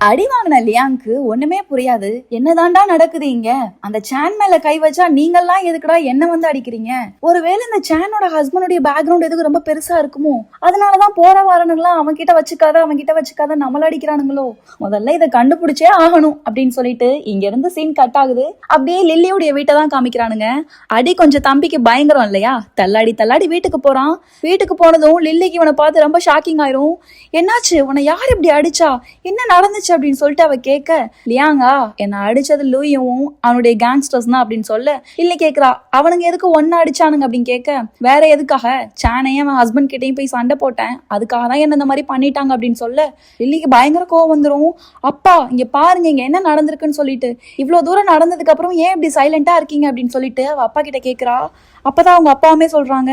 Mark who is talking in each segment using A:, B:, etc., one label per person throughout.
A: அடி வாங்கின லியாங்க்கு ஒண்ணுமே புரியாது. என்னதான்டா நடக்குது இங்க? அந்த சேன் மேல கை வச்சா நீங்கெல்லாம் எதுக்குடா என்ன வந்து அடிக்கிறீங்க? ஒருவேளை இந்த சேனோட ஹஸ்பண்டுடைய பேக்ரவுண்ட் எதுக்கு ரொம்ப பெருசா இருக்குமோ, அதனாலதான் போற வாரனுங்களாம் அவன் கிட்ட வச்சுக்காத நம்மள அடிக்கிறானுங்களோ. முதல்ல இதை கண்டுபிடிச்சே ஆகணும் அப்படின்னு சொல்லிட்டு இங்க இருந்து சீன் கட் ஆகுது. அப்படியே லில்லியுடைய வீட்டை தான் காமிக்கிறானுங்க. அடி கொஞ்சம் தம்பிக்கு பயங்கரம் இல்லையா? தள்ளாடி வீட்டுக்கு போறான். வீட்டுக்கு போனதும் லில்லிக்கு இவனை பார்த்து ரொம்ப ஷாக்கிங் ஆயிரும். என்னாச்சு, உன்னை யார் இப்படி அடிச்சா, என்ன நடந்துச்சு அப்படின்னு சொல்லிட்டு அவ கேட்க, லியாங்கா என்ன அடிச்சது லூயும் அவனுடைய கேங்ஸ்டர்ஸ் தான் அப்படின்னு சொல்ல லில்லி கேக்குறா, அவனுங்க எதுக்கு ஒன்னு அடிச்சானுங்க அப்படின்னு கேட்க, வேற எதுக்காக, சேனையும் அவன் ஹஸ்பண்ட் கிட்டையும் போய் சண்டை போட்டேன், அதுக்காக தான் என்ன இந்த மாதிரி பண்ணிட்டாங்க அப்படின்னு சொல்ல லில்லிக்கு பயங்கர கோவம் வந்துடும். அப்பா இங்க பாருங்க இங்க என்ன நடந்திருக்குன்னு சொல்லிட்டு, இவ்வளவு தூரம் நடந்ததுக்கு அப்புறம் ஏன் இப்படி சைலண்டா இருக்கீங்க அப்படின்னு சொல்லிட்டு அவ அப்பா கிட்ட கேக்குறா. அப்பதான் அவங்க அப்பாவுமே சொல்றாங்க,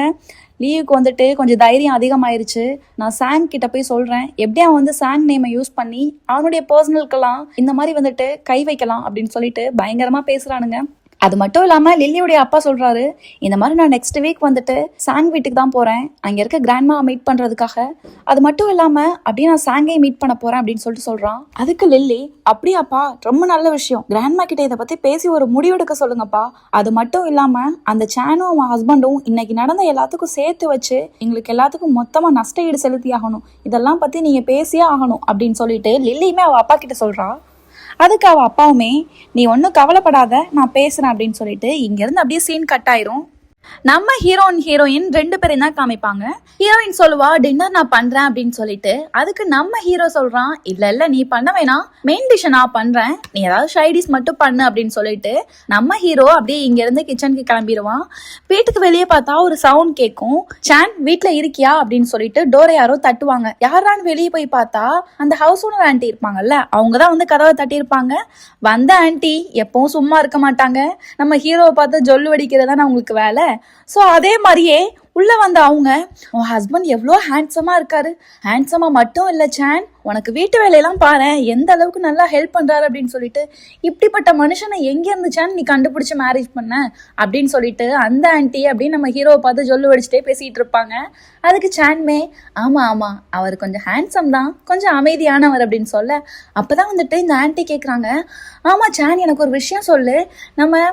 A: லீவுக்கு வந்துட்டு கொஞ்சம் தைரியம் அதிகமாயிருச்சு, நான் சாங் கிட்ட போய் சொல்றேன், எப்படி அவன் வந்து சாங் நேமை யூஸ் பண்ணி அவனுடைய பர்சனலுக்கெல்லாம் இந்த மாதிரி வந்துட்டு கை வைக்கலாம் அப்படின்னு சொல்லிட்டு பயங்கரமா பேசுறானுங்க. அது மட்டும் இல்லாம லில்லியுடைய அப்பா சொல்றாரு, இந்த மாதிரி நான் நெக்ஸ்ட் வீக் வந்துட்டு சாங் வீட்டுக்கு தான் போறேன், அங்க இருக்க கிராண்ட்மா மீட் பண்றதுக்காக. அது மட்டும் இல்லாம அப்படியே நான் சாங்கை மீட் பண்ண போறேன் அப்படின்னு சொல்லிட்டு சொல்றான். அதுக்கு லில்லி, அப்படியாப்பா, ரொம்ப நல்ல விஷயம், கிராண்ட்மா கிட்ட இதை பத்தி பேசி ஒரு முடிவெடுக்க சொல்லுங்கப்பா. அது மட்டும் இல்லாம அந்த சேனும் அவன் ஹஸ்பண்டும் இன்னைக்கு நடந்த எல்லாத்துக்கும் சேர்த்து வச்சு எங்களுக்கு எல்லாத்துக்கும் மொத்தமா நஷ்ட ஈடு செலுத்தி ஆகணும், இதெல்லாம் பத்தி நீங்க பேசியே ஆகணும் அப்படின்னு சொல்லிட்டு லில்லியுமே அவ அப்பா கிட்ட சொல்றா. அதுக்கு அவ அப்பாவுமே, நீ ஒன்றும் கவலைப்படாத, நான் பேசுறேன் அப்படின்னு சொல்லிட்டு இங்க இருந்து அப்படியே சீன் கட் ஆயிரும். நம்ம ஹீரோயின் ரெண்டு பேரும் தான் காமிப்பாங்க. ஹீரோயின் சொல்லுவா, டின்னர் நான் பண்றேன் அப்படின்னு சொல்லிட்டு, அதுக்கு நம்ம ஹீரோ சொல்றான், இல்ல நீ பண்ண வேணாம், மெயின் டிஷ் நான் பண்றேன், நீ ஏதாவது சைடிஸ் மட்டும் பண்ணு அப்படின்னு சொல்லிட்டு நம்ம ஹீரோ அப்படியே இங்க இருந்து கிச்சனுக்கு கிளம்பிடுவான். வீட்டுக்கு வெளியே பார்த்தா ஒரு சவுண்ட் கேட்கும். சான் வீட்டுல இருக்கியா அப்படின்னு சொல்லிட்டு டோரை யாரோ தட்டுவாங்க. யாரான்னு வெளியே போய் பார்த்தா அந்த ஹவுஸ் ஓனர் ஆண்டி இருப்பாங்கல்ல, அவங்கதான் வந்து கதவை தட்டி இருப்பாங்க. வந்த ஆண்டி எப்பவும் சும்மா இருக்க மாட்டாங்க, நம்ம ஹீரோவை பார்த்து ஜொல்லு அடிக்கிறதா அவங்களுக்கு வேலை. ஸோ அதே மாதிரியே உள்ள வந்த அவங்க, உன் ஹஸ்பண்ட் எவ்வளோ ஹேண்ட்ஸமா இருக்காரு, ஹேண்ட்ஸமா மட்டும் இல்லை சான், உனக்கு வீட்டு வேலையெல்லாம் பாரு எந்த அளவுக்கு நல்லா ஹெல்ப் பண்றாரு அப்படின்னு சொல்லிட்டு, இப்படிப்பட்ட மனுஷனை எங்க இருந்துச்சான்னு நீ கண்டுபிடிச்சு மேரேஜ் பண்ண அப்படின்னு சொல்லிட்டு அந்த ஆண்டி அப்படின்னு நம்ம ஹீரோவை பார்த்து ஜொல்லு அடிச்சுட்டே பேசிட்டு இருப்பாங்க. அதுக்கு சான்மே, ஆமா அவர் கொஞ்சம் ஹேண்ட்ஸம் தான், கொஞ்சம் அமைதியானவர் அப்படின்னு சொல்ல, அப்பதான் வந்துட்டு இந்த ஆண்டி கேட்குறாங்க, ஆமா சான் எனக்கு ஒரு விஷயம் சொல்லு, நம்ம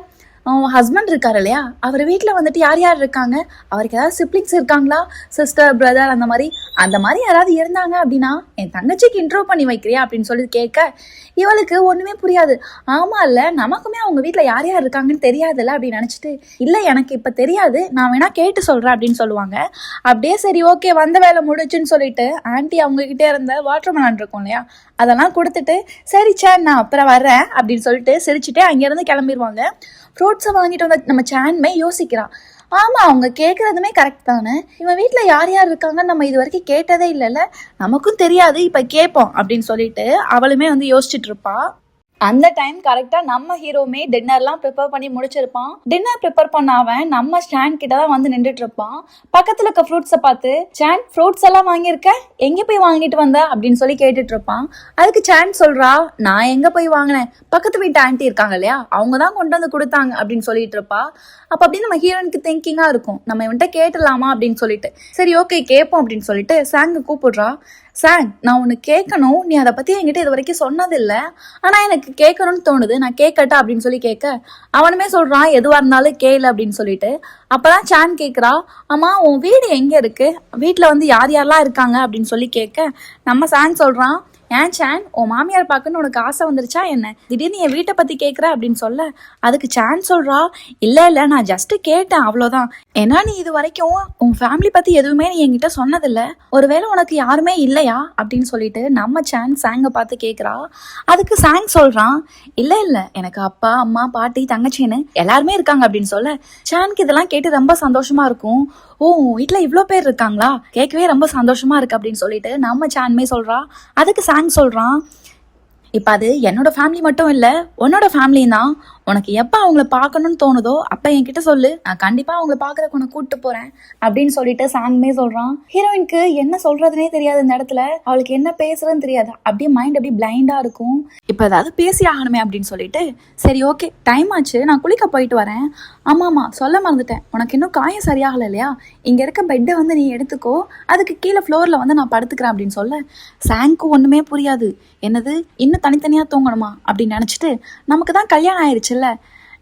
A: ஹஸ்பண்ட் இருக்காரு இல்லையா, அவர் வீட்டில் வந்துட்டு யார் யார் இருக்காங்க, அவருக்கு ஏதாவது சிப்ளிங்ஸ் இருக்காங்களா, சிஸ்டர் பிரதர் அந்த மாதிரி யாராவது இருந்தாங்க அப்படின்னா என் தங்கச்சிக்கு இன்ட்ரோ பண்ணி வைக்கிறியா அப்படின்னு சொல்லி கேட்க, இவளுக்கு ஒன்றுமே புரியாது. ஆமா இல்லை, நமக்குமே அவங்க வீட்டில் யார் யார் இருக்காங்கன்னு தெரியாதுல்ல அப்படின்னு நினச்சிட்டு, இல்லை எனக்கு இப்போ தெரியாது, நான் வேணா கேட்டு சொல்கிறேன் அப்படின்னு சொல்லுவாங்க. அப்படியே சரி ஓகே வந்த வேலை முடிச்சுன்னு சொல்லிட்டு ஆண்டி அவங்ககிட்டே இருந்த வாட்டர் மெலன் இருக்கும் இல்லையா, அதெல்லாம் கொடுத்துட்டு, சரி சார் நான் அப்புறம் வர்றேன் அப்படின்னு சொல்லிட்டு சிரிச்சுட்டே அங்கேருந்து கிளம்பிடுவாங்க. ஃப்ரூட்ஸை வாங்கிட்டு வந்து நம்ம சான்மே யோசிக்கிறான், ஆமா அவங்க கேட்கறதுமே கரெக்ட் தானே, இவன் வீட்டில் யார் யார் இருக்காங்கன்னு நம்ம இது வரைக்கும் கேட்டதே இல்லைல்ல, நமக்கும் தெரியாது, இப்போ கேட்போம் அப்படின்னு சொல்லிட்டு அவளுமே வந்து யோசிச்சுட்டு இருப்பா. அந்த டைம் கரெக்டா நம்ம ஹீரோமே டின்னர்லாம் ப்ரிப்பேர் பண்ணி முடிச்சிருப்பான். டின்னர் ப்ரிப்பேர் பண்ண அவன் நம்ம ஸ்டாண்ட் கிட்ட தான் வந்து நின்றுட்டு இருப்பான். பக்கத்துல இருக்க ஃப்ரூட்ஸை பார்த்து, சான் ஃப்ரூட்ஸ் எல்லாம் வாங்கியிருக்க, எங்க போய் வாங்கிட்டு வந்த அப்படின்னு சொல்லி கேட்டுட்டு இருப்பான். அதுக்கு சான் சொல்றா, நான் எங்க போய் வாங்கினேன், பக்கத்து வீட்டு ஆண்டி இருக்காங்க இல்லையா, அவங்க தான் கொண்டு வந்து கொடுத்தாங்க அப்படின்னு சொல்லிட்டு இருப்பா. அப்ப அப்படின்னு நம்ம ஹீரோனுக்கு திங்கிங்கா இருக்கும், நம்ம இவன்ட்ட கேட்டலாமா அப்படின்னு சொல்லிட்டு, சரி ஓகே கேட்போம் அப்படின்னு சொல்லிட்டு சாங்க கூப்பிடுறா. சாங், நான் ஒன்று கேட்கணும், நீ அதை பற்றி என்கிட்ட இது வரைக்கும் சொன்னதில்லை, ஆனால் எனக்கு கேட்கணும்னு தோணுது, நான் கேட்கட்டா அப்படின்னு சொல்லி கேட்க, அவனுமே சொல்கிறான் எதுவாக இருந்தாலும் கேளு அப்படின்னு சொல்லிட்டு. அப்போதான் சான் கேட்குறா, ஆமாம் உன் வீடு எங்கே இருக்குது, வீட்டில் வந்து யார் யாரெல்லாம் இருக்காங்க அப்படின்னு சொல்லி கேட்க, நம்ம சாங் சொல்கிறான், ஏன் சான் உன் மாமியார் பார்க்கணும்னு உனக்கு ஆசை வந்துருச்சா என்ன, திடீர்னு என் வீட்டை பற்றி கேட்குற அப்படின்னு சொல்ல, அதுக்கு சான் சொல்கிறா, இல்லை நான் ஜஸ்ட்டு கேட்டேன் அவ்வளோதான், ஏன்னா நீ இது வரைக்கும் உன் ஃபேமிலி பற்றி எதுவுமே நீ என்கிட்ட சொன்னதில்லை, ஒருவேளை உனக்கு யாருமே இல்லையா அப்படின்னு சொல்லிட்டு நம்ம சாங்கை பார்த்து கேட்குறா. அதுக்கு சாங் சொல்கிறான், இல்லை எனக்கு அப்பா அம்மா பாட்டி தங்கச்சின்னு எல்லாருமே இருக்காங்க அப்படின்னு சொல்ல, சானுக்கு இதெல்லாம் கேட்டு ரொம்ப சந்தோஷமா இருக்கும். ஓ வீட்டில் இவ்வளோ பேர் இருக்காங்களா, கேட்கவே ரொம்ப சந்தோஷமா இருக்கு அப்படின்னு சொல்லிட்டு நம்ம சான்மே சொல்கிறா. அதுக்கு சாங் சொல்கிறான், இப்போ அது என்னோட ஃபேமிலி மட்டும் இல்லை, உன்னோட ஃபேமிலியும் தான், உனக்கு எப்போ அவங்கள பார்க்கணும்னு தோணுதோ அப்போ என்கிட்ட சொல்லு, நான் கண்டிப்பாக அவங்கள பார்க்குறக்கு உனக்கு கூப்பிட்டு போகிறேன் அப்படின்னு சொல்லிட்டு சாங்குமே சொல்கிறான். ஹீரோயினுக்கு என்ன சொல்கிறதுனே தெரியாது, இந்த இடத்துல அவளுக்கு என்ன பேசுறதுன்னு தெரியாது, அப்படியே மைண்ட் அப்படியே பிளைண்டாக இருக்கும். இப்போ ஏதாவது பேசி ஆகணுமே அப்படின்னு சொல்லிட்டு, சரி ஓகே டைம் ஆச்சு நான் குளிக்க போயிட்டு வரேன், ஆமாம்மா சொல்ல மறந்துட்டேன், உனக்கு இன்னும் காயம் சரியாகலை இல்லையா, இங்கே இருக்க பெட்டை வந்து நீ எடுத்துக்கோ, அதுக்கு கீழே ஃப்ளோரில் வந்து நான் படுத்துக்கிறேன் அப்படின்னு சொல்ல, சாங்க்கு ஒன்றுமே புரியாது, என்னது இன்னும் மட்டும் தனித்தனியா தூங்கணுமா அப்படின்னு நினைச்சிட்டு நமக்கு தான் கல்யாணம் ஆயிருச்சுல்ல,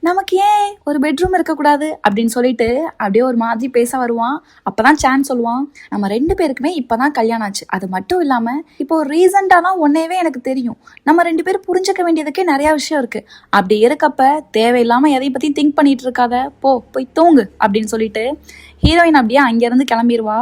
A: நமக்கு ஏன் ஒரு பெட்ரூம் இருக்கக்கூடாது அப்படின்னு சொல்லிட்டு அப்படியே ஒரு மாதிரி பேச வருவான். அப்பதான் சான் சொல்லுவான், நம்ம 2 பேருக்குமே இப்பதான் கல்யாணம் ஆச்சு, அது மட்டும் இல்லாம இப்போ ஒரு ரீசெண்டா தான் ஒன்னேவே எனக்கு தெரியும், நம்ம 2 பேரும் புரிஞ்சுக்க வேண்டியதுக்கே நிறைய விஷயம் இருக்கு. அப்படி இருக்கப்ப தேவையில்லாம எதை பத்தி திங்க் பண்ணிட்டு இருக்காத, போய் தூங்கு அப்படின்னு சொல்லிட்டு ஹீரோயின் அப்படியே அங்கிருந்து கிளம்பிடுவா.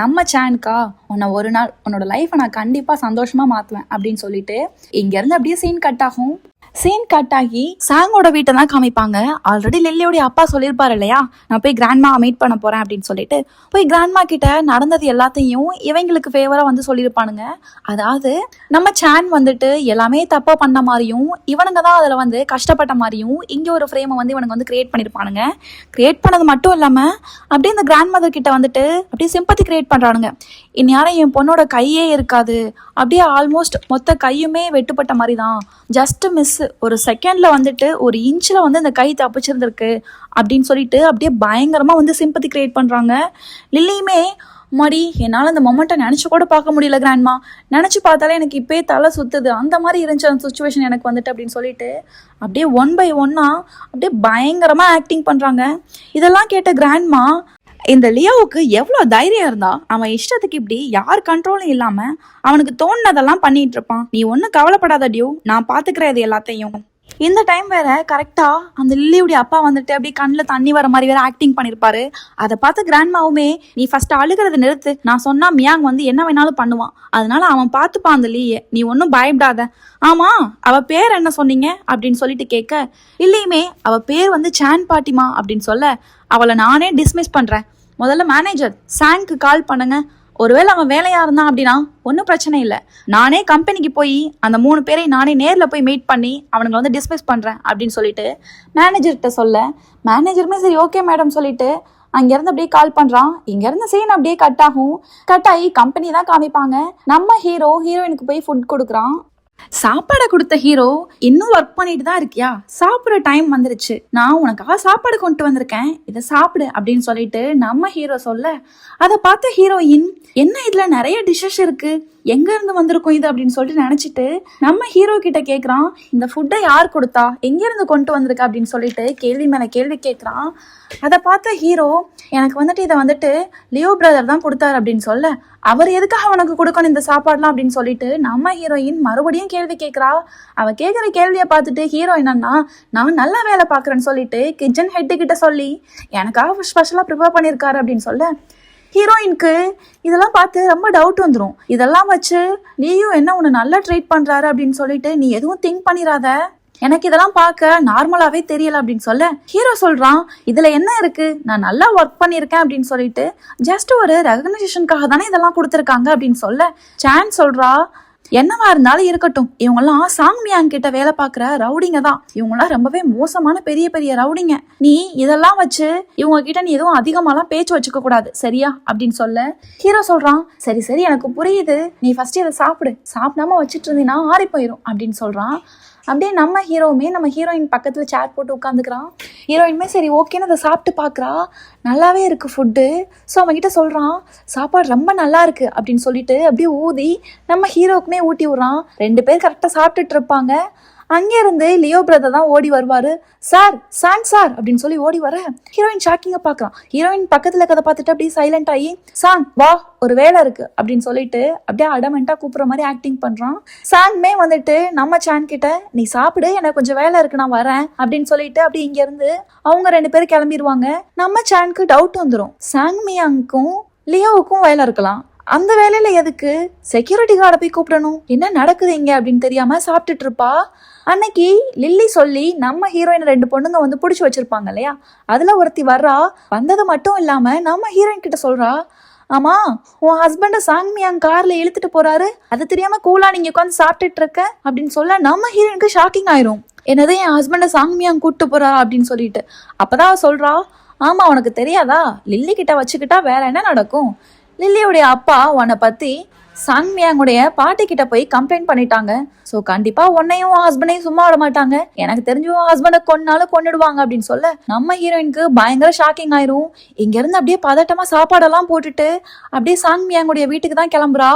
A: நம்ம சான்கா, உன்னை ஒரு நாள் உன்னோட லைஃபை நான் கண்டிப்பா சந்தோஷமா மாத்துவேன் அப்படின்னு சொல்லிட்டு இங்கிருந்து அப்படியே சீன் கட் ஆகும். சீன் கட் ஆகி சாங்கோட வீட்டை தான் காமிப்பாங்க. ஆல்ரெடி லில்லியோடைய அப்பா சொல்லியிருப்பாரு இல்லையா, நான் போய் கிராண்ட்மா மீட் பண்ண போறேன் அப்படின்னு சொல்லிட்டு போய் கிராண்ட்மா கிட்ட நடந்தது எல்லாத்தையும் இவங்களுக்கு ஃபேவரா வந்து சொல்லியிருப்பானுங்க. அதாவது நம்ம சான் வந்துட்டு எல்லாமே தப்பா பண்ண மாதிரியும் இவனுங்க தான் அதுல வந்து கஷ்டப்பட்ட மாதிரியும் இங்க ஒரு ஃப்ரேமை வந்து இவனுங்க வந்து கிரியேட் பண்ணிருப்பானுங்க. கிரியேட் பண்ணது மட்டும் இல்லாம அப்படியே இந்த கிராண்ட் மதர் கிட்ட வந்துட்டு அப்படியே சிம்பத்தி கிரியேட் பண்றானுங்க. இந்நேரம் என் பொண்ணோட கையே இருக்காது, அப்படியே ஆல்மோஸ்ட் மொத்த கையுமே வெட்டுப்பட்ட மாதிரி தான், ஜஸ்ட் மிஸ், ஒரு செகண்ட்ல வந்துட்டு ஒரு இன்ச்ல வந்து இந்த கை தப்பிச்சிருந்திருக்கு அப்படின்னு சொல்லிட்டு அப்படியே பயங்கரமா வந்து சிம்பத்தி கிரியேட் பண்றாங்க. லில்லியுமே, மடி என்னால் அந்த மொமெண்ட்டை நினச்சி கூட பார்க்க முடியல கிராண்ட்மா, நினச்சி பார்த்தாலே எனக்கு இப்போயே தலை சுற்றுது, அந்த மாதிரி இருந்துச்சு அந்த சுச்சுவேஷன் எனக்கு வந்துட்டு அப்படின்னு சொல்லிட்டு அப்படியே 1 by 1 அப்படியே பயங்கரமாக ஆக்டிங் பண்ணுறாங்க. இதெல்லாம் கேட்ட கிராண்ட்மா, இந்த லியோவுக்கு எவ்வளோ தைரியம் இருந்தா அவன் இஷ்டத்துக்கு இப்படி யார் கண்ட்ரோலும் இல்லாமல் அவனுக்கு தோணுனதெல்லாம் பண்ணிட்டு இருப்பான், நீ ஒன்றும் கவலைப்படாத டியூ, நான் பார்த்துக்கிறேன் இது எல்லாத்தையும். இந்த டைம் வேற கரெக்டா அந்த லில்லியுடைய அப்பா வந்துட்டு அப்படியே கண்ணில் தண்ணி வர மாதிரி வேற ஆக்டிங் பண்ணிருப்பாரு. அதை பார்த்து கிராண்ட்மாவுமே, நீ ஃபர்ஸ்ட் அழுகிறத நிறுத்து, நான் சொன்னா மியாங் வந்து என்ன வேணாலும் பண்ணுவான், அதனால அவன் பார்த்துப்பான் அந்த லீயை, நீ ஒன்றும் பயப்படாத. ஆமா, அவ பேர் என்ன சொன்னீங்க அப்படின்னு சொல்லிட்டு கேட்க, இல்லையுமே அவ பேர் வந்து சான் பாட்டிமா அப்படின்னு சொல்ல, அவளை நானே டிஸ்மிஸ் பண்றேன், முதல்ல மேனேஜர் சாங்க்கு கால் பண்ணுங்க, ஒருவேளை அவன் வேலையா இருந்தான் அப்படின்னா ஒன்றும் பிரச்சனை இல்லை, நானே கம்பெனிக்கு போய் அந்த 3 பேரை நானே நேரில் போய் மீட் பண்ணி அவனுங்களை வந்து டிஸ்மிஸ் பண்ணுறேன் அப்படின்னு சொல்லிட்டு மேனேஜர்கிட்ட சொல்ல, மேனேஜருமே சரி ஓகே மேடம் சொல்லிட்டு அங்கேருந்து அப்படியே கால் பண்ணுறான். இங்கேருந்து சீன் அப்படியே கட் ஆகும். கட் ஆகி கம்பெனி தான் காமிப்பாங்க. நம்ம ஹீரோயினுக்கு போய் ஃபுட் கொடுக்குறான். சாப்பாடை கொடுத்த ஹீரோ, இன்னும் ஒர்க் பண்ணிட்டு தான் இருக்கியா, சாப்பிட்ற டைம் வந்துருச்சு, நான் உனக்காக சாப்பாடு கொண்டு வந்திருக்கேன், இதை சாப்பிடு அப்படின்னு சொல்லிட்டு நம்ம ஹீரோ சொல்ல, அதை பார்த்த ஹீரோயின், என்ன இதுல நிறைய டிஷ்ஷஸ் இருக்கு, எங்க இருந்து வந்திருக்கும் இது அப்படின்னு சொல்லிட்டு நினைச்சிட்டு நம்ம ஹீரோ கிட்ட கேட்குறான், இந்த ஃபுட்டை யார் கொடுத்தா, எங்க இருந்து கொண்டு வந்திருக்க அப்படின்னு சொல்லிட்டு கேள்வி மேல கேள்வி கேட்குறான். அதை பார்த்த ஹீரோ, எனக்கு வந்துட்டு இதை வந்துட்டு லியோ பிரதர் தான் கொடுத்தாரு அப்படின்னு சொல்ல, அவர் எதுக்காக அவனுக்கு கொடுக்கணும் இந்த சாப்பாடுலாம் அப்படின்னு சொல்லிட்டு நம்ம ஹீரோயின் மறுபடியும் கேள்வி கேட்குறா. அவ கேட்குற கேள்வியை பார்த்துட்டு ஹீரோ என்னன்னா, நான் நல்லா வேலை பார்க்குறேன்னு சொல்லிட்டு கிச்சன் ஹெட்டு கிட்ட சொல்லி எனக்காக ஸ்பெஷலாக ப்ரிப்பேர் பண்ணியிருக்காரு அப்படின்னு சொல்ல, ஹீரோயினுக்கு இதெல்லாம் பார்த்து ரொம்ப டவுட் வந்துடும். இதெல்லாம் வச்சு லியோ என்ன உன்னை நல்லா ட்ரீட் பண்றாரு அப்படின்னு சொல்லிட்டு நீ எதுவும் திங்க் பண்ணிடாத, எனக்கு இதெல்லாம் பார்க்க நார்மலாவே தெரியல அப்படின்னு சொல்ல, ஹீரோ சொல்றான், இதுல என்ன இருக்கு, நான் நல்லா ஒர்க் பண்ணியிருக்கேன் அப்படின்னு சொல்லிட்டு ஜஸ்ட் ஒரு ரெகக்னைசேஷனுக்காக தானே இதெல்லாம் கொடுத்துருக்காங்க அப்படின்னு சொல்ல, சான் சொல்றா, என்னவா இருந்தாலும் இருக்கட்டும், இவங்கெல்லாம் சாங் மியாங் கிட்ட வேலை பார்க்குற ரவுடிங்க தான், இவங்கெல்லாம் ரொம்பவே மோசமான பெரிய பெரிய ரவுடிங்க, நீ இதெல்லாம் வச்சு இவங்க கிட்ட நீ எதுவும் அதிகமாலாம் பேச்சு வச்சுக்க கூடாது சரியா அப்படின்னு சொல்ல, ஹீரோ சொல்றான், சரி சரி எனக்கு புரியுது, நீ ஃபர்ஸ்ட் இதை சாப்பிடு, சாப்பிடாம வச்சுட்டு இருந்தீங்கன்னா ஆறி போயிடும் அப்படின்னு சொல்றான். அப்படியே நம்ம ஹீரோவுமே நம்ம ஹீரோயின் பக்கத்தில் சேர் போட்டு உட்காந்துக்கிறான். ஹீரோயினுமே சரி ஓகேன்னு அதை சாப்பிட்டு பார்க்குறா, நல்லாவே இருக்குது ஃபுட்டு. ஸோ அவன்கிட்ட சொல்கிறான், சாப்பாடு ரொம்ப நல்லா இருக்குது அப்படின்னு சொல்லிட்டு அப்படியே ஊதி நம்ம ஹீரோவுக்குமே ஊட்டி விட்றான். 2 பேர் கரெக்டாக சாப்பிட்டுட்டு இருப்பாங்க. அங்கேருந்து லியோ பிரதர் தான் ஓடி வருவார். சார் சாங் சார் அப்படின்னு சொல்லி ஓடி வர ஹீரோயின் ஷாக்கிங்காக பார்க்குறான். ஹீரோயின் பக்கத்தில் கதை பார்த்துட்டு அப்படியே சைலண்ட் ஆகி, சாங் வா ஒரு வேலை இருக்கு அப்படின்னு சொல்லிட்டு அப்படியே அடமெண்ட்டாக கூப்பிட்ற மாதிரி ஆக்டிங் பண்ணுறான். சாங்மே வந்துட்டு நம்ம சான் கிட்ட, நீ சாப்பிடு எனக்கு கொஞ்சம் வேலை இருக்கு நான் வரேன் அப்படின்னு சொல்லிட்டு அப்படியே இங்கேருந்து அவங்க 2 பேரும் கிளம்பிடுவாங்க. நம்ம சானுக்கு டவுட் வந்துடும், சாங் மியாங்க்கும் லியோவுக்கும் வேலை இருக்கலாம், அந்த வேலையில எதுக்கு செக்யூரிட்டி கார்டை போய் கூப்பிடணும், என்ன நடக்குது இங்க அப்படின்னு தெரியாம சாப்பிட்டுட்டு இருப்பா. அன்னைக்கு லில்லி சொல்லி நம்ம ஹீரோயின் 2 பொண்ணுங்க வந்து பிடிச்சி வச்சிருப்பாங்க இல்லையா, அதுல ஒருத்தி வர்றா. வந்தது மட்டும் இல்லாம நம்ம ஹீரோயின் கிட்ட சொல்றா, ஆமா உன் ஹஸ்பண்ட சாங் மியாங் கார்ல இழுத்துட்டு போறாரு, அது தெரியாம கூலா நீங்க உட்காந்து சாப்பிட்டுட்டு இருக்க அப்படின்னு சொல்ல நம்ம ஹீரோயினுக்கு ஷாக்கிங் ஆயிரும். என்னது என் ஹஸ்பண்ட சாங் மியாங் கூப்பிட்டு போறா அப்படின்னு சொல்லிட்டு. அப்பதான் சொல்றா, ஆமா உனக்கு தெரியாதா, லில்லி கிட்ட வச்சுக்கிட்டா வேற என்ன நடக்கும், லில்லியோடைய அப்பா உன்னை பத்தி சாங் மியாங்குடைய பாட்டி கிட்ட போய் கம்ப்ளைண்ட் பண்ணிட்டாங்க, ஸோ கண்டிப்பா உன்னையும் ஹஸ்பண்டையும் சும்மா விட மாட்டாங்க, எனக்கு தெரிஞ்சு ஹஸ்பண்டை கொன்னாலும் கொன்னுடுவாங்க அப்படின்னு சொல்ல நம்ம ஹீரோயினுக்கு பயங்கர ஷாக்கிங் ஆயிரும். இங்க இருந்து அப்படியே பதட்டமா சாப்பாடெல்லாம் போட்டுட்டு அப்படியே சாங் மியாங்குடைய வீட்டுக்கு தான் கிளம்புறா.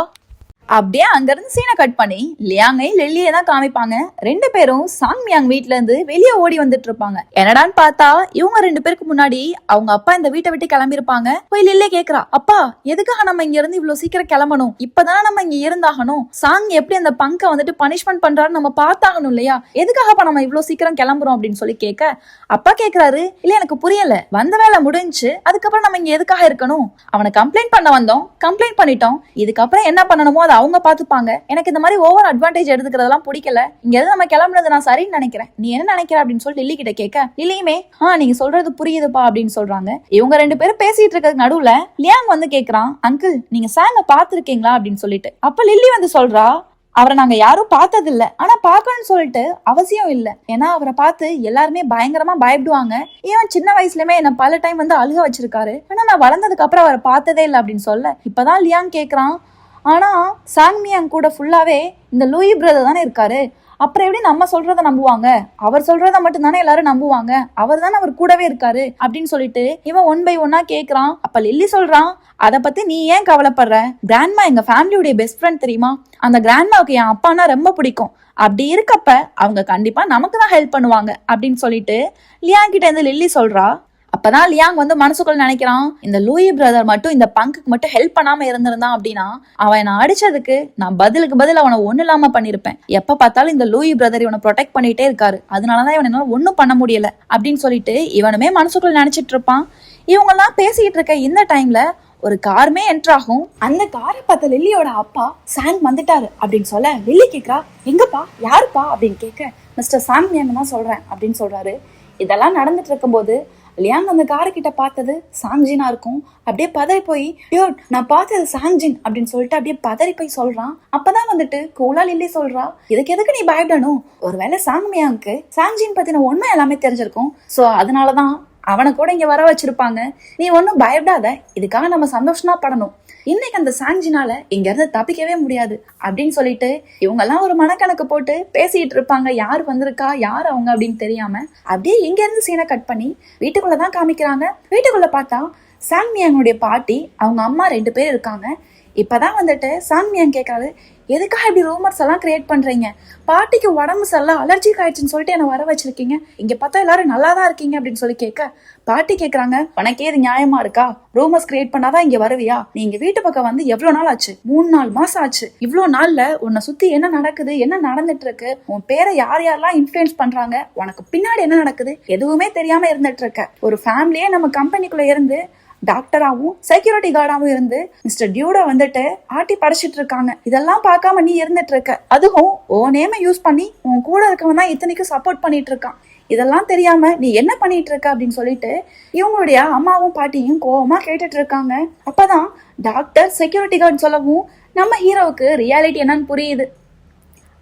A: அப்படியே அங்க இருந்து சீனை கட் பண்ணி லியாங்கை லெல்லியை தான் காமிப்பாங்க. ரெண்டு பேரும் சாங் மியாங் வீட்ல இருந்து வெளியே ஓடி வந்துட்டு இருப்பாங்க. என்னடான்னு பார்த்தா இவங்க ரெண்டு பேருக்கு முன்னாடி அவங்க அப்பா இந்த வீட்டை விட்டு கிளம்பி இருப்பாங்க. போய் லில்லே கேக்குறா, அப்பா எதுக்காக நம்ம இங்க இருந்து இவ்வளவு சீக்கிரம் கிளம்பணும்? இப்பதானே நம்ம இங்க இருந்தாகணும். சாங் எப்படி அந்த பங்க வந்துட்டு பனிஷ்மெண்ட் பண்றாரு நம்ம பார்த்தாகணும் இல்லையா? எதுக்காகப்பா நம்ம இவ்வளவு சீக்கிரம் கிளம்புறோம் அப்படின்னு சொல்லி கேட்க, அப்பா கேக்குறாரு, இல்ல எனக்கு புரியல, வந்த வேலை முடிஞ்சு அதுக்கப்புறம் நம்ம இங்க எதுக்காக இருக்கணும்? அவனை கம்ப்ளைண்ட் பண்ண வந்தோம், கம்ப்ளைண்ட் பண்ணிட்டோம், இதுக்கப்புறம் என்ன பண்ணணுமோ அதை அவங்க பாத்துப்பாங்க. எனக்கு இந்த மாதிரி ஓவர் அட்வான்டேஜ் எடுத்துக்கிறதெல்லாம் பிடிக்கல. இங்க எது நம்ம கிளம்புறது நான் சரின்னு நினைக்கிறேன், நீ என்ன நினைக்கிற அப்படின்னு சொல்லி லில்லி கிட்ட கேட்க, லில்லியுமே நீங்க சொல்றது புரியுதுப்பா அப்படின்னு சொல்றாங்க. இவங்க ரெண்டு பேரும் பேசிட்டு இருக்கிறது நடுவுல லியாங் வந்து கேக்குறான், அங்கிள் நீங்க சாங்க பாத்துருக்கீங்களா அப்படின்னு சொல்லிட்டு. அப்ப லில்லி வந்து சொல்றா, அவரை நாங்க யாரும் பார்த்தது இல்ல, ஆனா பாக்கணும்னு சொல்லிட்டு அவசியம் இல்ல, ஏன்னா அவரை பார்த்து எல்லாருமே பயங்கரமா பயப்படுவாங்க. ஏன் சின்ன வயசுலயுமே என்ன பல டைம் வந்து அழுக வச்சிருக்காரு, ஆனா நான் வளர்ந்ததுக்கு அப்புறம் அவரை பார்த்ததே இல்லை அப்படின்னு சொல்ல, இப்பதான் லியாங் கேக்குறான், ஆனா சாங் மியாங் கூட ஃபுல்லாவே இந்த லூயி பிரதர் தானே இருக்காரு, அப்புறம் எப்படி நம்ம சொல்றத நம்புவாங்க? அவர் சொல்றத மட்டும் தானே எல்லாரும் நம்புவாங்க, அவர் தானே அவர் கூடவே இருக்காரு அப்படின்னு சொல்லிட்டு இவன் ஒன் பை ஒன்னா கேக்குறான். அப்ப லில்லி சொல்றான், அத பத்தி நீ ஏன் கவலைப்படுற? கிராண்ட்மா எங்க ஃபேமிலியோட பெஸ்ட் ஃப்ரெண்ட் தெரியுமா? அந்த கிராண்ட்மாவுக்கு என் அப்பானா ரொம்ப பிடிக்கும். அப்படி இருக்கப்ப அவங்க கண்டிப்பா நமக்கு தான் ஹெல்ப் பண்ணுவாங்க அப்படின்னு சொல்லிட்டு லியாங் கிட்ட இருந்து லில்லி சொல்றா. அப்பதான் லியாங் வந்து மனசுக்குள்ள நினைக்கிறான், இந்த லூயி பிரதர் மட்டும் இந்த பங்குக்கு மட்டும் ஹெல்ப் பண்ணாம இருந்திருந்தான் அப்படின்னா அவன் என்ன அடிச்சதுக்கு நான் பதிலுக்கு பதில் அவனை ஒண்ணு இல்லாம பண்ணிருப்பேன். எப்ப பார்த்தாலும் இந்த லூயி பிரதர் இவனை ப்ரொடெக்ட் பண்ணிட்டே இருக்காரு, அதனாலதான் இவன் என்னால ஒன்னும் பண்ண முடியல அப்படின்னு சொல்லிட்டு இவனுமே மனசுக்குள்ள நினைச்சிட்டு இருப்பான். இவங்க எல்லாம் பேசிட்டு இருக்க இந்த டைம்ல ஒரு காருமே என்டர் ஆகும். அந்த காரை பார்த்த லில்லியோட அப்பா சாங் வந்துட்டாரு அப்படின்னு சொல்ல, லில்லி கேக்குறா, எங்கப்பா யாருப்பா அப்படின்னு கேட்க, மிஸ்டர் சாங் மியாங் தான் சொல்றேன் அப்படின்னு சொல்றாரு. இதெல்லாம் நடந்துட்டு இருக்கும்போது லியாங் அந்த காரு கிட்ட பார்த்தது சாங்ஜினா இருக்கும். அப்படியே பதறி போய், டியூட் நான் பார்த்தது சாங்ஜின் அப்படின்னு சொல்லிட்டு அப்படியே பதறி போய் சொல்றான். அப்பதான் வந்துட்டு கூலா லில்லி சொல்றா, இதுக்கு எதுக்கு நீ பயப்படணும்? ஒருவேளை சாங் மியாங்க்கு சாங்ஜின் பத்தின உண்மை எல்லாமே தெரிஞ்சிருக்கும், சோ அதனாலதான் அவனை கூட இங்க வர வச்சிருப்பாங்க. நீ ஒன்னும் பயப்படாத, இதுக்காக நம்ம சந்தோஷமா படணும். இன்னைக்கு அந்த சாங்ஜினால இங்க இருந்து தப்பிக்கவே முடியாது அப்படின்னு சொல்லிட்டு இவங்க எல்லாம் ஒரு மனக்கணக்கு போட்டு பேசிட்டு இருப்பாங்க. யார் வந்திருக்கா, யார் அவங்க அப்படின்னு தெரியாம அப்படியே இங்க இருந்து சீனை கட் பண்ணி வீட்டுக்குள்ளதான் காமிக்கிறாங்க. வீட்டுக்குள்ள பார்த்தா சாங் மியாங்குடைய பாட்டி அவங்க அம்மா ரெண்டு பேர் இருக்காங்க. இப்பதான் வந்துட்டு சாங் மியாங் கேட்காது, எதுக்காக இப்படி ரூமர்ஸ் எல்லாம் கிரியேட் பண்றீங்க? பாட்டிக்கு உடம்பு செல்லாம் அலர்ஜிக் ஆயிடுச்சுன்னு சொல்லிட்டு என்ன வர வச்சிருக்கீங்க, இங்க பார்த்தா எல்லாரும் நல்லா தான் இருக்கீங்க அப்படின்னு சொல்லி கேட்க, பாட்டி கேக்குறாங்க, உனக்கே இது நியாயமா இருக்கா? ரூமர்ஸ் கிரியேட் பண்ணாதான் இங்க வருவியா? நீங்க வீட்டு பக்கம் வந்து எவ்வளவு நாள் ஆச்சு? 3-4 மாசம் ஆச்சு. இவ்வளவு நாள்ல உன்னை சுத்தி என்ன நடக்குது, என்ன நடந்துட்டு இருக்கு, உன் பேரை யார் யாரெல்லாம் இன்ஃபுளுன்ஸ் பண்றாங்க, உனக்கு பின்னாடி என்ன நடக்குது எதுவுமே தெரியாம இருந்துட்டு இருக்க. ஒரு ஃபேமிலியே நம்ம கம்பெனிக்குள்ள இருந்து டாக்டராவும் செக்யூரிட்டி கார்டாவும் இருந்து மிஸ்டர் டியூட வந்துட்டு ஆட்டி படைச்சிட்டு இருக்காங்க. இதெல்லாம் பார்க்காம நீ இருந்துட்டு இருக்க, அதுவும் ஓ நேம யூஸ் பண்ணி உன் கூட இருக்கவன் தான் இத்தனைக்கும் சப்போர்ட் பண்ணிட்டு இருக்கான். இதெல்லாம் தெரியாம நீ என்ன பண்ணிட்டு இருக்க அப்படின்னு சொல்லிட்டு இவங்களுடைய அம்மாவும் பாட்டியும் கோவமா கேட்டுட்டு இருக்காங்க. அப்பதான் டாக்டர் செக்யூரிட்டி கார்டு சொல்லவும் நம்ம ஹீரோவுக்கு ரியாலிட்டி என்னன்னு புரியுது.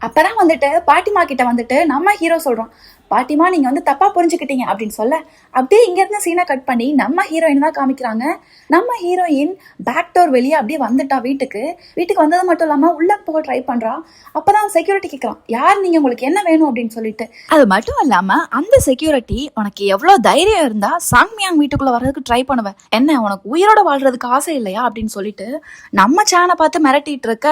A: அப்பதான் வந்துட்டு பாட்டிமா கிட்ட வந்துட்டு நம்ம ஹீரோ சொல்றோம், பாட்டிமா நீங்க வந்து தப்பா புரிஞ்சுக்கிட்டீங்க அப்படின்னு சொல்ல, அப்படியே இங்க இருந்து சீனை கட் பண்ணி நம்ம ஹீரோயின் தான் காமிக்கிறாங்க. நம்ம ஹீரோயின் பேக் டோர் வெளியே அப்படியே வந்துட்டா வீட்டுக்கு வந்தது மட்டும் இல்லாம உள்ள போக ட்ரை பண்றா. அப்பதான் செக்யூரிட்டி கேட்கறான், யார் நீங்க, உங்களுக்கு என்ன வேணும் அப்படின்னு சொல்லிட்டு. அது மட்டும் இல்லாம அந்த செக்யூரிட்டி, உனக்கு எவ்வளவு தைரியம் இருந்தா சாங் மியாங் வீட்டுக்குள்ள வர்றதுக்கு ட்ரை பண்ணுவேன், என்ன உனக்கு உயிரோட வாழ்றதுக்கு ஆசை இல்லையா அப்படின்னு சொல்லிட்டு நம்ம சேனை பார்த்து மிரட்டிட்டு இருக்க.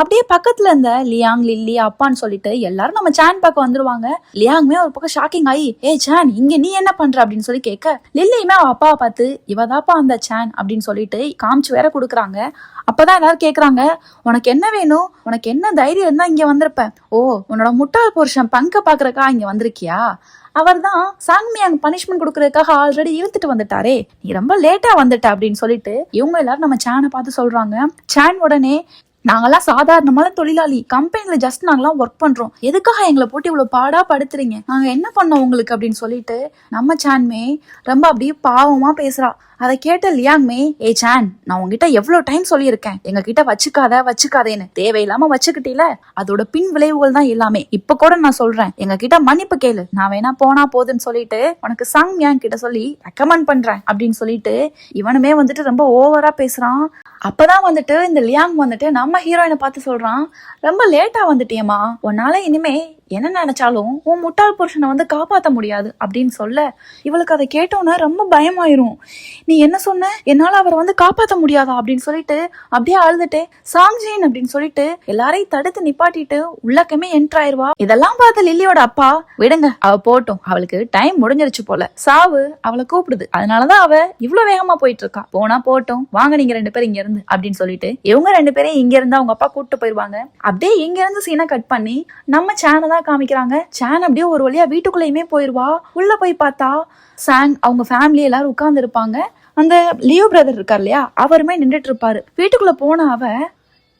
A: அப்படியே பக்கத்துல இருந்த லியாங் லில்லி அப்பான்னு சொல்லிட்டு எல்லாரும் நம்ம சேன் பார்க்க வந்துருவாங்க. லியாங்குமே ஒரு பக்கம் ஷாக்கிங் ஆகி, ஏ சேன் இங்க நீ என்ன பண்ற அப்படின்னு சொல்லி கேட்க, லில்லியுமே அவ அப்பாவை பார்த்து இவதாப்பா அந்த சேன் அப்படின்னு சொல்லிட்டு காமிச்சு வேற கொடுக்குறாங்க. அப்பதான் எல்லாரும் கேக்குறாங்க, உனக்கு என்ன வேணும், உனக்கு என்ன தைரியம் இருந்தா இங்க வந்திருப்ப, ஓ உன்னோட முட்டாள் புருஷன் பங்க பாக்குறக்கா இங்க வந்திருக்கியா, அவர் தான் சாங் மியாங் பனிஷ்மெண்ட் கொடுக்கறதுக்காக ஆல்ரெடி இழுத்துட்டு வந்துட்டாரே, நீ ரொம்ப லேட்டா வந்துட்ட அப்படின்னு சொல்லிட்டு இவங்க எல்லாரும் நம்ம சேனை பார்த்து சொல்றாங்க. சேன் உடனே, நாங்கெல்லாம் சாதாரணமான தொழிலாளி, கம்பெனில ஜஸ்ட் நாங்கெல்லாம் ஒர்க் பண்றோம், எதுக்காக எங்களை போட்டு இவ்வளவு பாடா படுத்துறீங்க, நாங்க என்ன பண்ணோம் உங்களுக்கு அப்படின்னு சொல்லிட்டு நம்ம சேன்மே ரொம்ப அப்படியே பாவமா பேசுறா. அதை கேட்ட லியாங்மே, ஏ சேன் நான் உங்ககிட்ட எவ்வளவு டைம் சொல்லியிருக்கேன் எங்க கிட்ட வச்சுக்காதேன்னு, தேவையில்லாம வச்சுக்கிட்டீல, அதோட பின் விளைவுகள் தான் எல்லாமே. இப்ப கூட நான் சொல்றேன், எங்க கிட்ட மன்னிப்பு கேளு, நான் வேணா போனா போதுன்னு சொல்லிட்டு உனக்கு சாங் மியாங் கிட்ட சொல்லி ரெக்கமெண்ட் பண்றேன் அப்படின்னு சொல்லிட்டு இவனுமே வந்துட்டு ரொம்ப ஓவரா பேசுறான். அப்பதான் வந்துட்டு இந்த லியாங் வந்துட்டு நம்ம ஹீரோயினை பார்த்து சொல்றான், ரொம்ப லேட்டா வந்துட்டியம்மா, உன்னால இனிமே என்ன நினைச்சாலும் உன் முட்டாள் புருஷனை வந்து காப்பாத்த முடியாது அப்படின்னு சொல்ல இவளுக்கு அதை கேட்டோன்னா ரொம்ப பயமாயிரும். நீ என்ன சொன்ன, என்னால அவரை வந்து காப்பாத்த முடியாதா அப்படின்னு சொல்லிட்டு அப்படியே அழுதுட்டு சாங்ஜின் அப்படின்னு சொல்லிட்டு எல்லாரையும் தடுத்து நிப்பாட்டிட்டு உள்ளக்கமே என்டர் ஆயிருவா. இதெல்லாம் பார்த்த லில்லியோட அப்பா, விடுங்க அவ போட்டும், அவளுக்கு டைம் முடிஞ்சிருச்சு போல, சாவு அவளை கூப்பிடுது, அதனாலதான் அவ இவ்வளவு வேகமா போயிட்டு இருக்கா, போனா போட்டும், வாங்க நீங்க 2 பேரும் இங்க இருந்து அப்படின்னு சொல்லிட்டு இவங்க 2 பேரையும் இங்க இருந்து அவங்க அப்பா கூப்பிட்டு போயிருவாங்க. அப்படியே இங்க இருந்து சீனை கட் பண்ணி நம்ம சேனை தான் காமிக்கிறாங்க. சேன் அப்படியே ஒரு வழியா வீட்டுக்குள்ளேயுமே போயிருவா. உள்ள போய் பார்த்தா சாங் அவங்க ஃபேமிலி எல்லாரும் உட்கார்ந்து இருப்பாங்க. அந்த லியோ பிரதர் இருக்கார் இல்லையா, அவருமே நின்றுட்டு இருப்பாரு. வீட்டுக்குள்ள போன அவ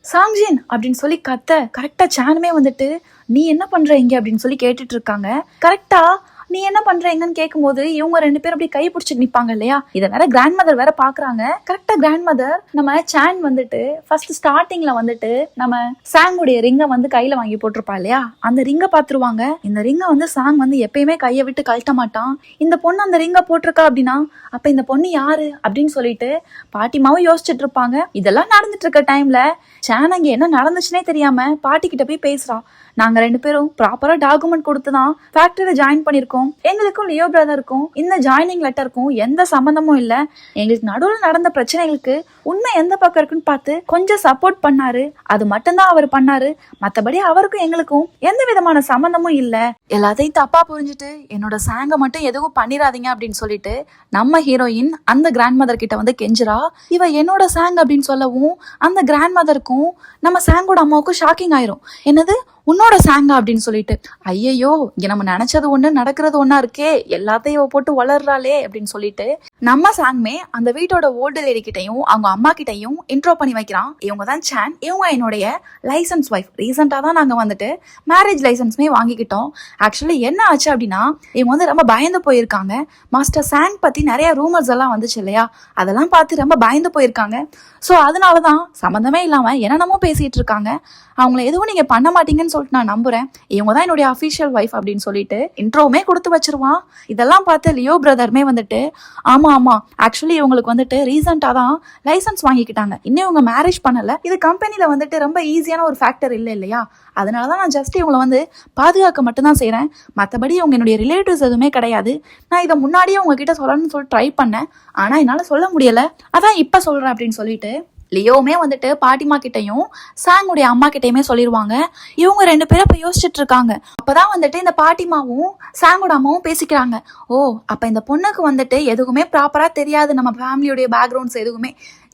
A: சாங்ஜின் அப்படின்னு சொல்லி கத்த, கரெக்டா சேனுமே வந்துட்டு நீ என்ன பண்ற இங்க அப்படின்னு சொல்லி கேட்டுட்டு இருக்காங்க. கரெக்டா நீ என்ன பண்றீங்கன்னு கேட்கும்போது இவங்க 2 பேரும் அப்படி கை பிடிச்சிட்டு நிப்பாங்க இல்லையா. இதை வேற கிராண்ட் மதர் வேற பாக்குறாங்க. கரெக்டா கிராண்ட் மதர் நம்ம சான் வந்துட்டு ஃபர்ஸ்ட் ஸ்டார்டிங்ல வந்துட்டு நம்ம சாங்குடைய ரிங்கை வந்து கையில வாங்கி போட்டிருப்பா இல்லையா, அந்த ரிங்கை பாத்துருவாங்க. இந்த ரிங்கை வந்து சாங் வந்து எப்பயுமே கையை விட்டு கழட்ட மாட்டான். இந்த பொண்ணு அந்த ரிங்கை போட்டிருக்கா அப்படின்னா அப்ப இந்த பொண்ணு யாரு அப்படின்னு சொல்லிட்டு பாட்டிமாவும் யோசிச்சுட்டு இருப்பாங்க. இதெல்லாம் நடந்துட்டு இருக்க டைம்ல சான் அங்க என்ன நடந்துச்சுன்னே தெரியாம பாட்டி கிட்ட போய் பேசுறா. நாங்க 2 பேரும் ப்ராப்பரா டாக்குமெண்ட் கொடுத்துதான் ஃபேக்டரியில ஜாயின் பண்ணிருக்கோம். எங்களுக்கும் லியோ பிரதருக்கும் இந்த ஜாயினிங் லெட்டருக்கும் எந்த சம்பந்தமும் இல்ல. எங்களுக்கு நடுவில் நடந்த பிரச்சனைகளுக்கு உண்மை எந்த பக்கம் இருக்குன்னு பார்த்து கொஞ்சம் சப்போர்ட் பண்ணாரு, அது மட்டும்தான் அவர் பண்ணாரு. மத்தபடி அவருக்கும் எங்களுக்கும் எந்த விதமான சம்பந்தமும் இல்ல. எல்லாத்தையும் தப்பா புரிஞ்சுட்டு என்னோட சாங்க மட்டும் எதுவும் பண்ணிடாதீங்க அப்படின்னு சொல்லிட்டு நம்ம ஹீரோயின் அந்த கிராண்ட் மதர் கிட்ட வந்து கெஞ்சுறா. இவ என்னோட சாங் அப்படின்னு சொல்லவும் அந்த கிராண்ட் மதருக்கும் நம்ம சாங்கோட அம்மாவுக்கும் ஷாக்கிங் ஆயிரும். என்னது உன்னோட சாங்கா அப்படின்னு சொல்லிட்டு, ஐயோ இங்க நம்ம நினைச்சது ஒண்ணு நடக்கிறது ஒண்ணா இருக்கே, எல்லாத்தையும் போட்டு வளர்றாளே அப்படின்னு சொல்லிட்டு நம்ம சாங்மே அந்த வீட்டோட ஓல்டு லேடி கிட்டையும் அவங்க அம்மா கிட்டையும் இன்ட்ரோ பண்ணி வைக்கிறான். இவங்க தான் சான், இவங்க என்னுடைய லைசன்ஸ் ஒய்ஃப். ரீசெண்டா தான் நாங்க வந்துட்டு மேரேஜ் லைசன்ஸ்மே வாங்கிக்கிட்டோம். ஆக்சுவலி என்ன ஆச்சு அப்படின்னா இவங்க வந்து ரொம்ப பயந்து போயிருக்காங்க. மாஸ்டர் சாங் பத்தி நிறைய ரூமர்ஸ் எல்லாம் வந்துச்சு இல்லையா, அதெல்லாம் பார்த்து ரொம்ப பயந்து போயிருக்காங்க. ஸோ அதனாலதான் சம்மந்தமே இல்லாம என்னென்னமோ பேசிட்டு இருக்காங்க. அவங்கள எதுவும் நீங்க பண்ண மாட்டீங்கன்னு சொல்லிட்டு நான் நம்புறேன். இவங்க தான் என்னுடைய அஃபிஷியல் ஒய்ஃப் அப்படின்னு சொல்லிட்டு இன்ட்ரோவுமே கொடுத்து வச்சிருவான். இதெல்லாம் பார்த்து லியோ பிரதர்மே வந்துட்டு ஆமா ஆக்சுவலி இவங்களுக்கு வந்துட்டு ரீசெண்டா தான் லைசன்ஸ் வாங்கிக்கிட்டாங்க, இன்னும் இவங்க மேரேஜ் பண்ணல. இது கம்பெனில வந்துட்டு ரொம்ப ஈஸியான ஒரு ஃபேக்டர் இல்லை இல்லையா, அதனாலதான் நான் ஜஸ்ட் இவங்களை வந்து பாதுகாக்க மட்டும்தான் செய்யறேன். மற்றபடி இவங்க என்னுடைய ரிலேட்டிவ்ஸ் எதுவுமே கிடையாது. நான் இதை முன்னாடியே உங்ககிட்ட சொல்லணும்னு சொல்லி ட்ரை பண்ணேன், ஆனா என்னால சொல்ல முடியல, அதான் இப்ப சொல்றேன் அப்படின்னு சொல்லிட்டு லியோவுமே வந்துட்டு பாட்டிமா கிட்டையும் சாங்குடைய அம்மா கிட்டையுமே சொல்லிடுவாங்க. இவங்க 2 பேரும் இப்ப யோசிச்சுட்டு இருக்காங்க. அப்பதான் வந்துட்டு இந்த பாட்டிமாவும் சாங்கோட அம்மாவும் பேசிக்கிறாங்க. ஓ அப்ப இந்த பொண்ணுக்கு வந்துட்டு எதுவுமே ப்ராப்பரா தெரியாது, நம்ம ஃபேமிலியுடைய பேக்ரவுண்ட்ஸ் எதுவுமே,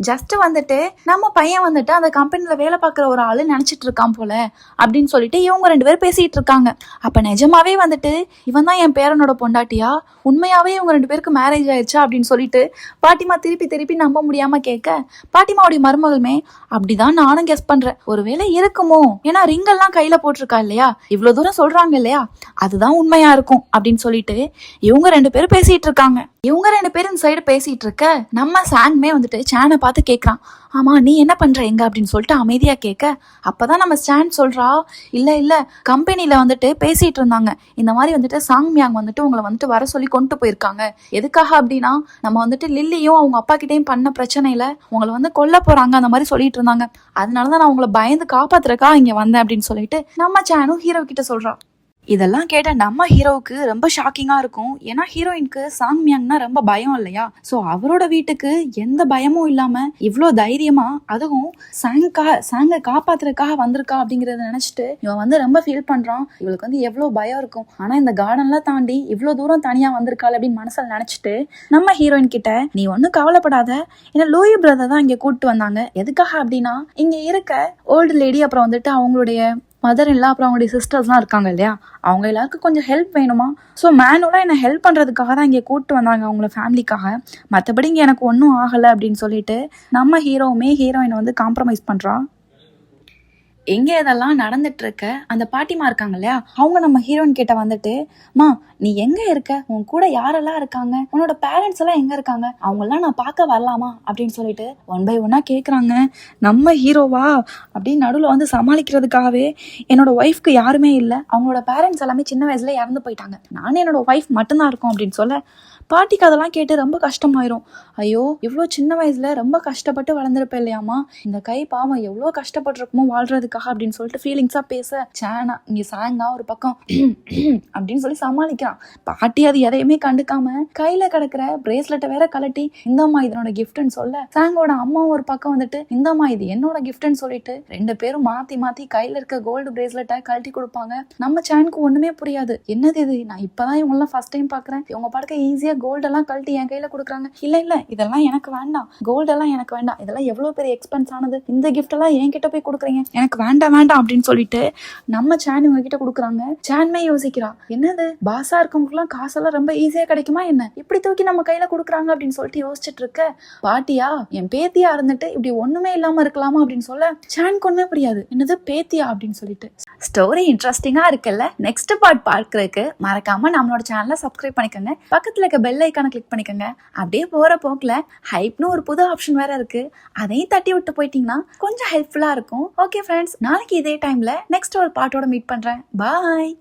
A: ஜஸ்ட் வந்துட்டு நம்ம பையன் வந்துட்டு அந்த கம்பெனில வேலை பார்க்குற ஒரு ஆளு நினைச்சிட்டு இருக்கான் போல அப்படின்னு சொல்லிட்டு இவங்க 2 பேரும் பேசிட்டு இருக்காங்க. அப்ப நிஜமாவே வந்துட்டு இவன் தான் என் பேரனோட பொண்டாட்டியா, உண்மையாவே இவங்க 2 பேருக்கு மேரேஜ் ஆயிடுச்சா அப்படின்னு சொல்லிட்டு பாட்டிமா திருப்பி நம்ப முடியாம கேட்க, பாட்டிமாவுடைய மருமகளுமே அப்படிதான் நானும் கெஸ் பண்றேன், ஒருவேளை இருக்குமோ, ஏன்னா ரிங் எல்லாம் கையில போட்டிருக்கா இல்லையா, இவ்வளவு தூரம் சொல்றாங்க இல்லையா, அதுதான் உண்மையா இருக்கும் அப்படின்னு சொல்லிட்டு இவங்க 2 பேரும் பேசிட்டு இருக்காங்க. இவங்க 2 பேரும் இந்த சைடு பேசிட்டு இருக்க நம்ம சாங்மே வந்துட்டு சேனை பார்த்து கேட்கறான், ஆமா நீ என்ன பண்ற எங்க அப்படின்னு சொல்லிட்டு அமைதியா கேட்க, அப்பதான் நம்ம ஸ்டாண்ட் சொல்றா, இல்ல கம்பெனில வந்துட்டு பேசிட்டு இருந்தாங்க, இந்த மாதிரி வந்துட்டு சாங் மியாங் வந்துட்டு உங்களை வந்துட்டு வர சொல்லி கொண்டு போயிருக்காங்க. எதுக்காக அப்படின்னா நம்ம வந்துட்டு லில்லியும் அவங்க அப்பா கிட்டையும் பண்ண பிரச்சனையில உங்களை வந்து கொல்ல போறாங்க அந்த மாதிரி சொல்லிட்டு இருந்தாங்க, அதனாலதான் நான் உங்களை பயந்து காப்பாத்துறக்கா இங்க வந்தேன் அப்படின்னு சொல்லிட்டு நம்ம சேனும் ஹீரோ கிட்ட சொல்றா. இதெல்லாம் கேட்ட நம்ம ஹீரோவுக்கு ரொம்ப ஷாக்கிங்கா இருக்கும். ஏன்னா ஹீரோயினுக்கு சாங் மியாங்னா ரொம்ப பயம் இல்லையா, சோ அவரோட வீட்டுக்கு எந்த பயமும் இல்லாம இவ்வளோ தைரியமா, அதுவும் சாங்க காப்பாத்துறதுக்காக வந்திருக்கா அப்படிங்கறத நினைச்சிட்டு இவன் வந்து ரொம்ப ஃபீல் பண்றான். இவளுக்கு வந்து எவ்வளவு பயம் இருக்கும், ஆனா இந்த கார்டன்லாம் தாண்டி இவ்வளவு தூரம் தனியா வந்திருக்காள் அப்படின்னு மனசுல நினைச்சிட்டு நம்ம ஹீரோயின் கிட்ட, நீ ஒன்னும் கவலைப்படாத, ஏன்னா லூயி பிரதர் தான் இங்க கூப்பிட்டு வந்தாங்க, எதுக்காக அப்படின்னா இங்க இருக்க ஓல்டு லேடி அப்புறம் வந்துட்டு அவங்களுடைய மதர் எல்லாம் அப்புறம் அவங்களுடைய சிஸ்டர்ஸ்லாம் இருக்காங்க இல்லையா, அவங்க எல்லாருக்கும் கொஞ்சம் ஹெல்ப் வேணுமா, ஸோ மேனுவலாக என்னை ஹெல்ப் பண்ணுறதுக்காக தான் இங்கே கூப்பிட்டு வந்தாங்க அவங்கள ஃபேமிலிக்காக, மற்றபடி இங்கே எனக்கு ஒன்றும் ஆகலை அப்படின்னு சொல்லிட்டு நம்ம ஹீரோவுமே ஹீரோயினை வந்து காம்ப்ரமைஸ் பண்ணுறான். எங்கே இதெல்லாம் நடந்துட்டு இருக்க அந்த பாட்டிமா இருக்காங்க இல்லையா, அவங்க நம்ம ஹீரோயின் கிட்ட வந்துட்டு, மா நீ எங்க இருக்க, உன் கூட யாரெல்லாம் இருக்காங்க, உன்னோட பேரண்ட்ஸ் எல்லாம் எங்க இருக்காங்க, அவங்கெல்லாம் நான் பார்க்க வரலாமா அப்படின்னு சொல்லிட்டு 1 by 1 கேட்குறாங்க. நம்ம ஹீரோவா அப்படின்னு நடுவில் வந்து சமாளிக்கிறதுக்காகவே, என்னோட ஒய்ஃப்க்கு யாருமே இல்லை, அவங்களோட பேரண்ட்ஸ் எல்லாமே சின்ன வயசுல இறந்து போயிட்டாங்க, நானே என்னோட ஒய்ஃப் மட்டும்தான் இருக்கும் அப்படின்னு சொல்ல, பாட்டிக்கு அதெல்லாம் கேட்டு ரொம்ப கஷ்டமாயிரும். ஐயோ இவ்வளோ சின்ன வயசுல ரொம்ப கஷ்டப்பட்டு வளர்ந்துருப்பேன் இல்லையாமா, இந்த கை பாவம் எவ்வளோ கஷ்டப்பட்டுருக்குமோ வாழ்றதுக்காக கொடுக்கறதுக்காக அப்படின்னு சொல்லிட்டு ஃபீலிங்ஸா பேச சேனா இங்க சாங்கா ஒரு பக்கம் அப்படின்னு சொல்லி சமாளிக்கிறான். பாட்டி அது எதையுமே கண்டுக்காம கையில கிடக்குற பிரேஸ்லெட்டை வேற கலட்டி இந்தம்மா இதனோட கிஃப்ட்னு சொல்ல சாங்கோட அம்மாவும் ஒரு பக்கம் வந்துட்டு இந்தம்மா இது என்னோட கிஃப்ட்னு சொல்லிட்டு ரெண்டு பேரும் மாத்தி மாத்தி கையில இருக்க கோல்டு பிரேஸ்லெட்டை கழட்டி கொடுப்பாங்க. நம்ம சேனுக்கு ஒண்ணுமே புரியாது. என்னது இது, நான் இப்பதான் இவங்க எல்லாம் ஃபர்ஸ்ட் டைம் பாக்குறேன். இவங்க பாட்டுக்க ஈஸியா கோல்டு எல்லாம் கழட்டி என் கையில கொடுக்குறாங்க. இல்ல இதெல்லாம் எனக்கு வேண்டாம், கோல்டு எல்லாம் எனக்கு வேண்டாம், இதெல்லாம் எவ்வளவு பெரிய எக்ஸ்பென்ஸ் ஆனது, இந்த கிஃப்ட் எல்லாம் என்கிட்ட போய் கொடுக்குறீங்க, எனக்கு வேண்டாம் அப்படின்னு சொல்லிட்டு நம்ம சேன் இவங்க கிட்ட கொடுக்குறாங்க. சேன்மே யோசிக்கிறா, என்னது பாசா இருக்கவங்களுக்கு எல்லாம் காசெல்லாம் ரொம்ப ஈஸியா கிடைக்குமா என்ன, இப்படி தூக்கி நம்ம கையில கொடுக்குறாங்க அப்படின்னு சொல்லிட்டு யோசிச்சுட்டு இருக்க பாட்டியா என் பேத்தியா இருந்துட்டு இப்படி ஒண்ணுமே இல்லாம இருக்கலாமா அப்படின்னு சொல்ல சேனுக்கு ஒண்ணுமே புரியாது. என்னது பேத்தியா அப்படின்னு சொல்லிட்டு. ஸ்டோரி இன்ட்ரெஸ்டிங்கா இருக்குல்ல. நெக்ஸ்ட் பார்ட் பார்க்கறதுக்கு மறக்காம நம்மளோட சேனலை சப்ஸ்கிரைப் பண்ணிக்கோங்க. பக்கத்துல இருக்க பெல் ஐக்கானை கிளிக் பண்ணிக்கோங்க. அப்படியே போற போக்குல ஹைப்னு ஒரு புது ஆப்ஷன் வேற இருக்கு, அதையும் தட்டி விட்டு போயிட்டீங்கன்னா கொஞ்சம் ஹெல்ப்ஃபுல்லா இருக்கும். ஓகே ஃப்ரெண்ட்ஸ், நாளைக்கு இதே டைம்ல நெக்ஸ்ட் ஒரு பார்ட்டோட மீட் பண்றேன். பாய்.